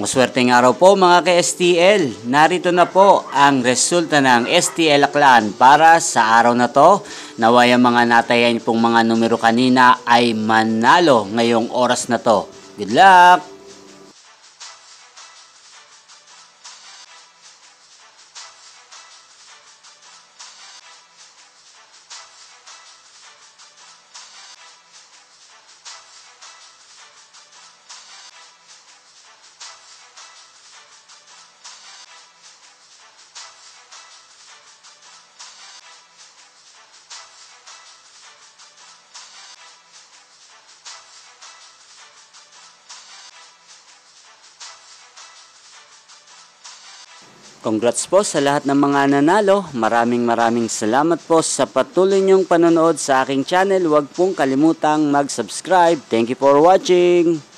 Maswerteng araw po mga ka-STL. Narito na po ang resulta ng STL Aklan para sa araw na to. Naway ang mga natayan pong mga numero kanina ay manalo ngayong oras na to. Good luck! Congrats po sa lahat ng mga nanalo. Maraming salamat po sa patuloy niyong panonood sa aking channel. Huwag pong kalimutang mag-subscribe. Thank you for watching.